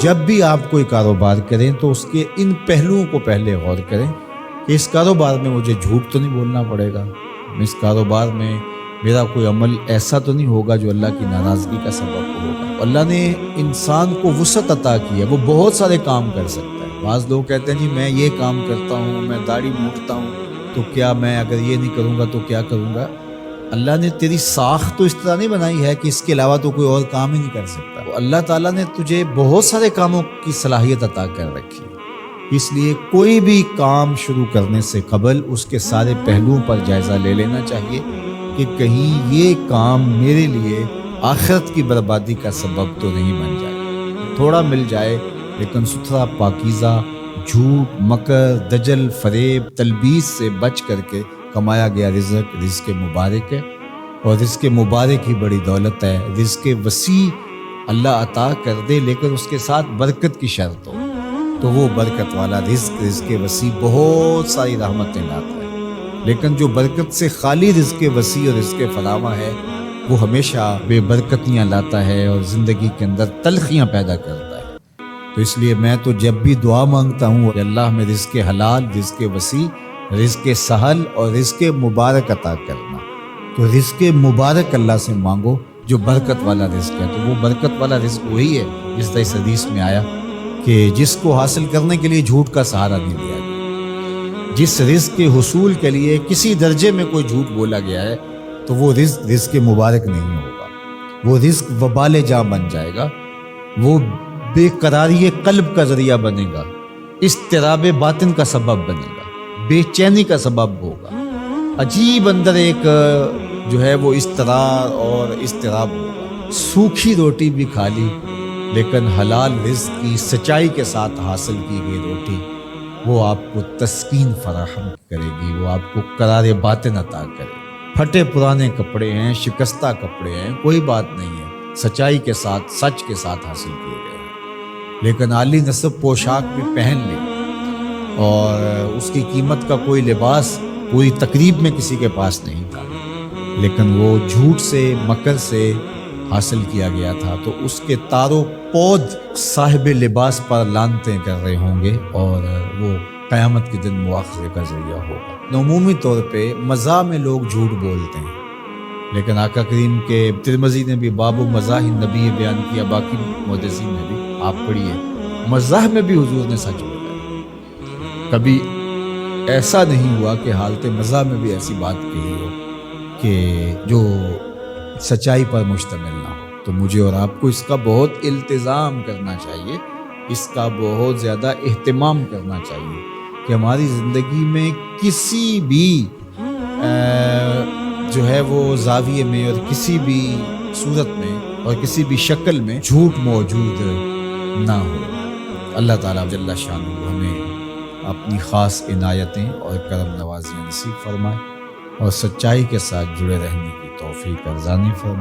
جب بھی آپ کوئی کاروبار کریں تو اس کے ان پہلوؤں کو پہلے غور کریں کہ اس کاروبار میں مجھے جھوٹ تو نہیں بولنا پڑے گا، اس کاروبار میں میرا کوئی عمل ایسا تو نہیں ہوگا جو اللہ کی ناراضگی کا سبب ہوگا۔ اللہ نے انسان کو وسعت عطا کی ہے، وہ بہت سارے کام کر سکتا ہے۔ بعض لوگ کہتے ہیں جی میں یہ کام کرتا ہوں، میں داڑھی مونڈتا ہوں، تو کیا میں اگر یہ نہیں کروں گا تو کیا کروں گا؟ اللہ نے تیری ساخت تو اس طرح نہیں بنائی ہے کہ اس کے علاوہ تو کوئی اور کام ہی نہیں کر سکتا۔ اللہ تعالیٰ نے تجھے بہت سارے کاموں کی صلاحیت عطا کر رکھی ہے، اس لیے کوئی بھی کام شروع کرنے سے قبل اس کے سارے پہلوؤں پر جائزہ لے لینا چاہیے کہ کہیں یہ کام میرے لیے آخرت کی بربادی کا سبب تو نہیں بن جائے۔ تھوڑا مل جائے لیکن ستھرا، پاکیزہ، جھوٹ، مکر، دجل، فریب، تلبیس سے بچ کر کے کمایا گیا رزق مبارک ہے، اور رزق مبارک ہی بڑی دولت ہے۔ رزق وسیع اللہ عطا کر دے لیکن اس کے ساتھ برکت کی شرط ہو، تو وہ برکت والا رزق وسیع بہت ساری رحمتیں لاتا ہے، لیکن جو برکت سے خالی رزق وسیع اور رزق فراواں ہے وہ ہمیشہ بے برکتیاں لاتا ہے اور زندگی کے اندر تلخیاں پیدا کرتا ہے۔ تو اس لیے میں تو جب بھی دعا مانگتا ہوں کہ اللہ میں رزق حلال، رزق وسیع، رزق سہل اور رزق مبارک عطا کرنا، تو رزق مبارک اللہ سے مانگو جو برکت والا رزق ہے۔ تو وہ برکت والا رزق وہی ہے جس طرح اس حدیث میں آیا کہ جس کو حاصل کرنے کے لیے جھوٹ کا سہارا نہیں لیا گیا، جس رزق کے حصول کے لیے کسی درجے میں کوئی جھوٹ بولا گیا ہے تو وہ رزق مبارک نہیں ہوگا، وہ رزق وبال جاں بن جائے گا، وہ بے قراری قلب کا ذریعہ بنے گا، اضطراب باطن کا سبب بنے گا، بے چینی کا سبب ہوگا، عجیب اندر ایک جو ہے وہ اضطرار اور اضطراب ہوگا۔ سوکھی روٹی بھی کھا لی لیکن حلال رزق کی سچائی کے ساتھ حاصل کی گئی روٹی وہ آپ کو تسکین فراہم کرے گی، وہ آپ کو قرار باطن عطا کرے گی۔ پھٹے پرانے کپڑے ہیں، شکستہ کپڑے ہیں، کوئی بات نہیں ہے، سچائی کے ساتھ، سچ کے ساتھ حاصل کیے گئے ہیں، لیکن عالی نصب پوشاک بھی پہن لے اور اس کی قیمت کا کوئی لباس پوری تقریب میں کسی کے پاس نہیں تھا، لیکن وہ جھوٹ سے، مکر سے حاصل کیا گیا تھا، تو اس کے تارو پود صاحب لباس پر لانتیں کر رہے ہوں گے اور وہ قیامت کے دن مواخذے کا ذریعہ ہوگا۔ عمومی طور پہ مزاح میں لوگ جھوٹ بولتے ہیں، لیکن آقا کریم کے ترمذی نے بھی باب مزاح النبی بیان کیا، باقی محدثین نے بھی، آپ پڑھیے، مزاح میں بھی حضور نے سچ بولا۔ کبھی ایسا نہیں ہوا کہ حالت مزاح میں بھی ایسی بات کہی ہو کہ جو سچائی پر مشتمل نہ ہو۔ تو مجھے اور آپ کو اس کا بہت التزام کرنا چاہیے، اس کا بہت زیادہ اہتمام کرنا چاہیے کہ ہماری زندگی میں کسی بھی جو ہے وہ زاویے میں اور کسی بھی صورت میں اور کسی بھی شکل میں جھوٹ موجود نہ ہو۔ اللہ تعالیٰ جل شانہ ہمیں اپنی خاص عنایتیں اور کرم نوازیاں نصیب فرمائے اور سچائی کے ساتھ جڑے رہنے کی توفیق ارزانی فرمائے۔